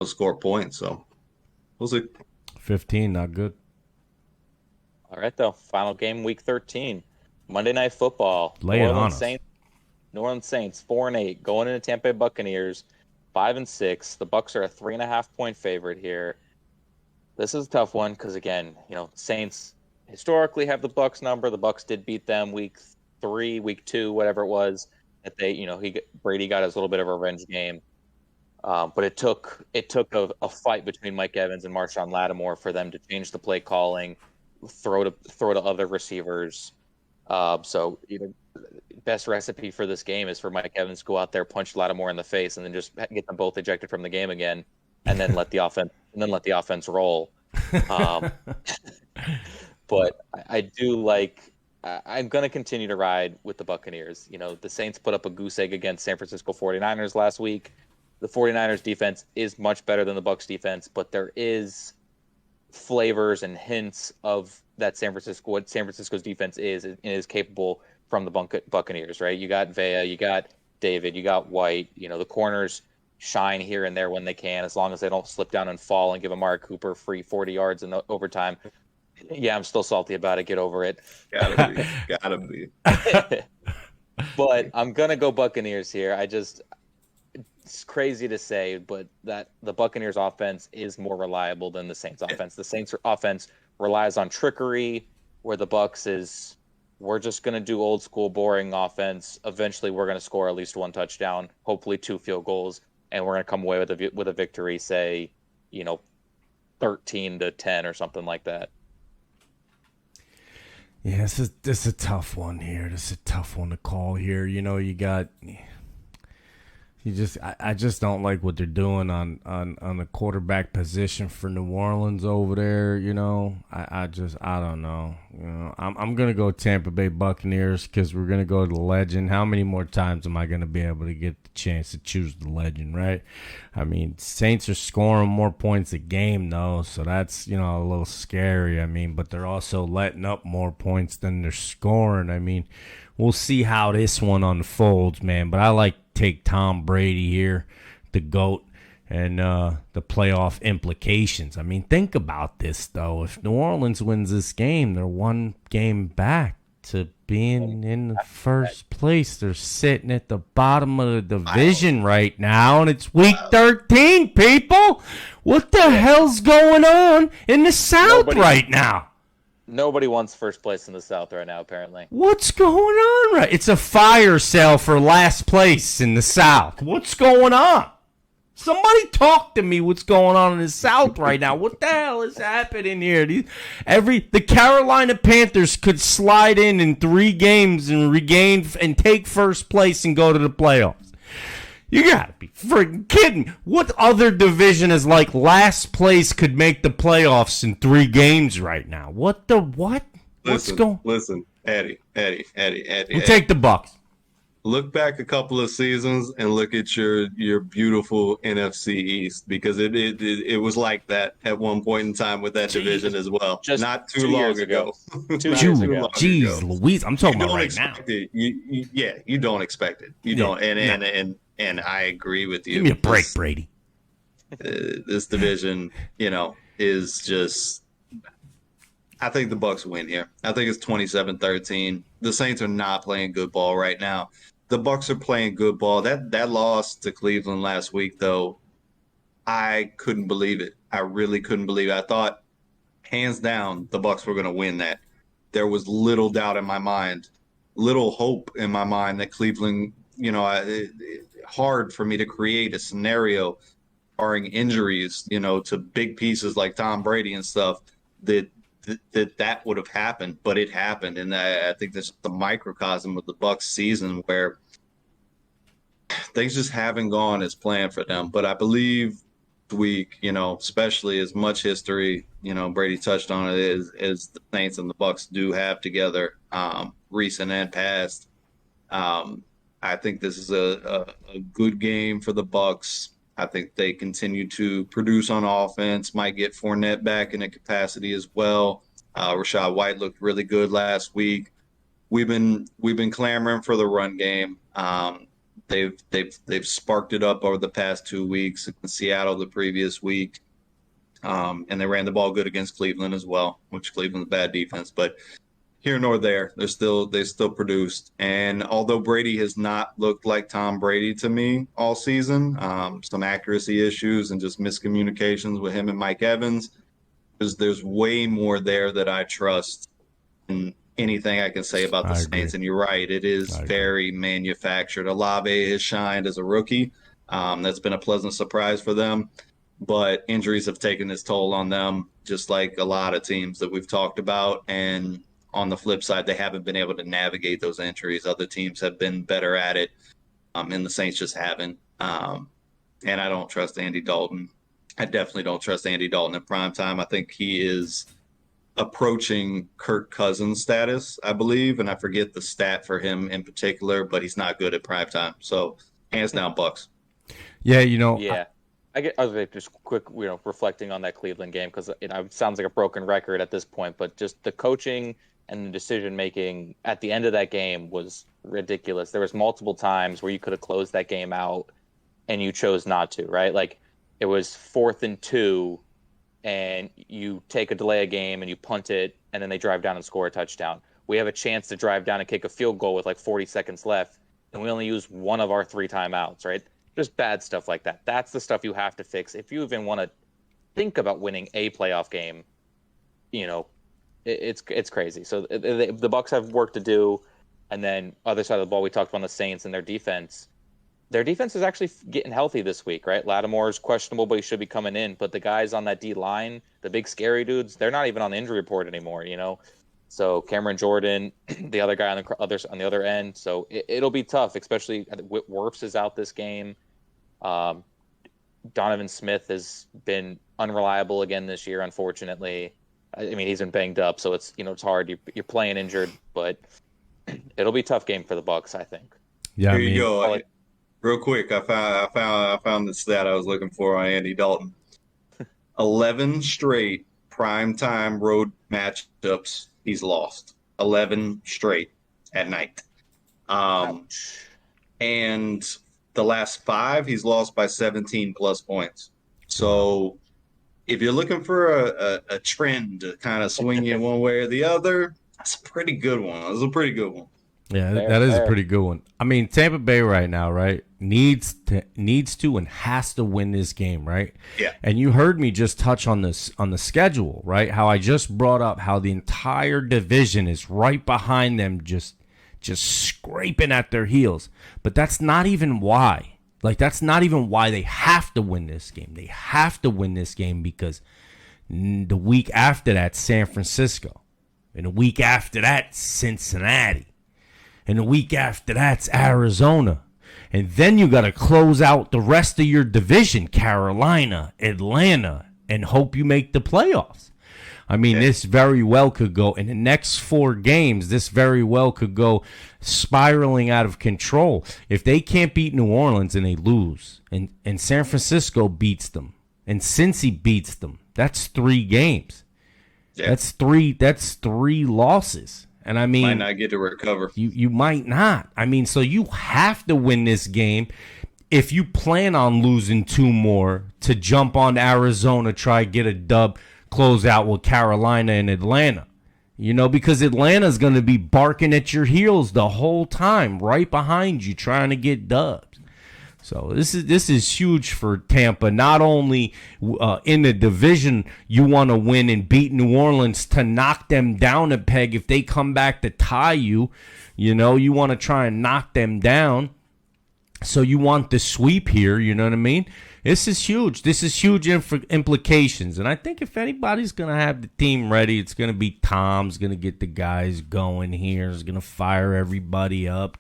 score points. So we'll see. 15, not good. All right, though. Final game, week 13. Monday Night Football. Lay it on us. New Orleans Saints, 4-8, going into Tampa Bay Buccaneers, 5-6. The Bucs are a 3.5-point favorite here. This is a tough one because, again, Saints historically have the Bucs number. The Bucs did beat them week 3, week 2, whatever it was. That Brady got his little bit of a revenge game. But it took a fight between Mike Evans and Marshawn Lattimore for them to change the play calling, throw to other receivers. So best recipe for this game is for Mike Evans to go out there, punch Lattimore in the face, and then just get them both ejected from the game again, and then let the offense roll. But I do like. I'm going to continue to ride with the Buccaneers. The Saints put up a goose egg against San Francisco 49ers last week. The 49ers defense is much better than the Bucs defense, but there is flavors and hints of what San Francisco's defense is capable from the Buccaneers, right? You got Vea, you got David, you got White. The corners shine here and there when they can, as long as they don't slip down and fall and give Amari Cooper free 40 yards in the overtime. Yeah, I'm still salty about it. Get over it. Gotta be. But I'm gonna go Buccaneers here. It's crazy to say, but that the Buccaneers offense is more reliable than the Saints offense. The Saints offense relies on trickery, where the Bucs is, we're just going to do old school boring offense. Eventually we're going to score at least one touchdown, hopefully 2 field goals, and we're going to come away with a victory, say, 13-10 or something like that. Yeah, this is a tough one here. This is a tough one to call here. I just don't like what they're doing on the quarterback position for New Orleans over there. I don't know. I'm gonna go Tampa Bay Buccaneers because we're gonna go to the legend. How many more times am I gonna be able to get the chance to choose the legend, right? I mean, Saints are scoring more points a game though, so that's a little scary. I mean, but they're also letting up more points than they're scoring. I mean, we'll see how this one unfolds, man. But I like take Tom Brady here, the GOAT, and the playoff implications. I mean, think about this, though. If New Orleans wins this game, they're 1 game back to being in the first place. They're sitting at the bottom of the division right now, and it's week 13, people. What the hell's going on in the South right now? Nobody wants first place in the South right now, apparently. What's going on right? It's a fire sale for last place in the South. What's going on? Somebody talk to me what's going on in the South right now. What the hell is happening here? The Carolina Panthers could slide in 3 games and regain and take first place and go to the playoffs. You gotta be freaking kidding. What other division is like last place could make the playoffs in 3 games right now? What? Listen, Eddie. We'll take the Bucs. Look back a couple of seasons and look at your beautiful NFC East, because it was like that at one point in time with that division as well. Just not too long ago. 2 years ago. Jeez, Louise, I'm talking about right now. You don't expect it. You don't, and I agree with you. Give me a break, Brady. This division, is just. I think the Bucs win here. I think it's 27-13. The Saints are not playing good ball right now. The Bucs are playing good ball. That loss to Cleveland last week, though, I couldn't believe it. I really couldn't believe it. I thought, hands down, the Bucs were going to win that. There was little doubt in my mind, little hope in my mind that Cleveland, hard for me to create a scenario, barring injuries, to big pieces like Tom Brady and stuff, that would have happened, but it happened. And I think this is the microcosm of the Bucs season where things just haven't gone as planned for them. But I believe this week, especially as much history, Brady touched on it, as the Saints and the Bucs do have together, recent and past. I think this is a good game for the Bucs. I think they continue to produce on offense, might get Fournette back in a capacity as well. Rashad White looked really good last week. We've been clamoring for the run game. They've sparked it up over the past 2 weeks. Seattle the previous week, and they ran the ball good against Cleveland as well, which Cleveland's bad defense, but here nor there, they still produced. And although Brady has not looked like Tom Brady to me all season, some accuracy issues and just miscommunications with him and Mike Evans, because there's way more there that I trust than anything I can say about the I Saints. agree. And you're right, it is very manufactured. Olave has shined as a rookie. That's been a pleasant surprise for them. But injuries have taken its toll on them, just like a lot of teams that we've talked about. And on the flip side, they haven't been able to navigate those injuries. Other teams have been better at it, and the Saints just haven't. And I don't trust Andy Dalton. I definitely don't trust Andy Dalton in prime time. I think he is approaching Kirk Cousins status, I believe, and I forget the stat for him in particular, but he's not good at prime time. So hands down, Bucs. Yeah, Yeah. I was like, just quick, reflecting on that Cleveland game, because it sounds like a broken record at this point, but just the coaching and the decision making at the end of that game was ridiculous. There was multiple times where you could have closed that game out and you chose not to, right? Like it was 4th and 2 and you take a delay a game and you punt it and then they drive down and score a touchdown. We have a chance to drive down and kick a field goal with like 40 seconds left and we only use one of our 3 timeouts, right? Just bad stuff like that. That's the stuff you have to fix. If you even want to think about winning a playoff game, it's crazy. So the Bucs have work to do. And then other side of the ball, we talked about the Saints and their defense. Their defense is actually getting healthy this week, right? Lattimore's questionable, but he should be coming in. But the guys on that D line, the big scary dudes, they're not even on the injury report anymore, So Cameron Jordan, the other guy on the other end. So it'll be tough, especially Wirfs is out this game. Donovan Smith has been unreliable again this year, unfortunately. I mean, he's been banged up, so it's it's hard. You're playing injured, but it'll be a tough game for the Bucs, I think. Yeah, Here you go. Real quick, I found the stat I was looking for on Andy Dalton. 11 straight primetime road matchups he's lost. 11 straight at night. And the last 5 he's lost by 17 plus points. So if you're looking for a trend to kind of swing you one way or the other, that's a pretty good one. That's a pretty good one. Yeah, that is a pretty good one. I mean, Tampa Bay right now, right, needs to and has to win this game, right? Yeah. And you heard me just touch on this on the schedule, right? How I just brought up how the entire division is right behind them, just scraping at their heels. But that's not even why. Like, that's not even why they have to win this game. They have to win this game because the week after that, San Francisco. And the week after that, Cincinnati. And the week after that's Arizona. And then you got to close out the rest of your division, Carolina, Atlanta, and hope you make the playoffs. I mean, This very well could go, in the next 4 games, this very well could go spiraling out of control. If they can't beat New Orleans and they lose, and San Francisco beats them, and Cincy beats them, that's 3 games. Yeah. That's three losses. And I mean, might not get to recover. You might not. I mean, so you have to win this game if you plan on losing 2 more to jump on Arizona, try get a dub, close out with Carolina and Atlanta. Because Atlanta's going to be barking at your heels the whole time, right behind you, trying to get dubs. So this is huge for Tampa. Not only in the division, you want to win and beat New Orleans to knock them down a peg. If they come back to tie you, you want to try and knock them down. So you want the sweep here, you know what I mean? This is huge. This is huge implications. And I think if anybody's going to have the team ready, it's going to be Tom's going to get the guys going here. He's going to fire everybody up.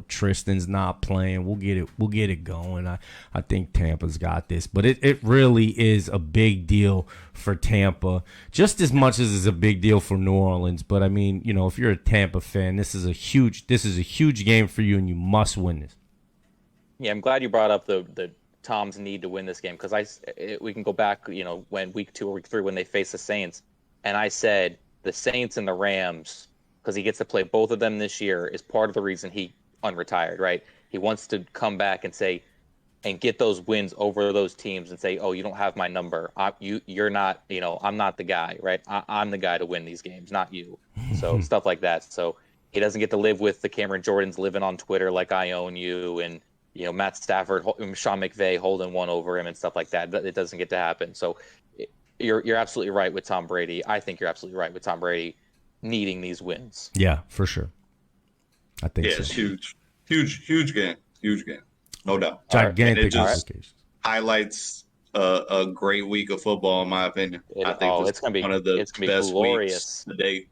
Tristan's not playing. We'll get it going. I think Tampa's got this. But it really is a big deal for Tampa, just as much as it's a big deal for New Orleans. But I mean, if you're a Tampa fan, this is a huge game for you, and you must win this. Yeah, I'm glad you brought up the Tom's need to win this game, because we can go back, when week 2 or week 3 when they face the Saints, and I said the Saints and the Rams, because he gets to play both of them this year, is part of the reason he unretired, right? He wants to come back and say and get those wins over those teams and say, "Oh, you don't have my number. You're not. I'm not the guy, right? I'm the guy to win these games, not you." So stuff like that. So he doesn't get to live with the Cameron Jordans living on Twitter like I own you, and Matt Stafford, Sean McVay holding one over him and stuff like that. It doesn't get to happen. So you're absolutely right with Tom Brady. I think you're absolutely right with Tom Brady needing these wins. Yeah, for sure. I think Yeah, so. it's huge, huge game, no doubt. Gigantic And it just implications. highlights a great week of football, in my opinion. I think this It's gonna be one of the it's gonna be best glorious. weeks to date.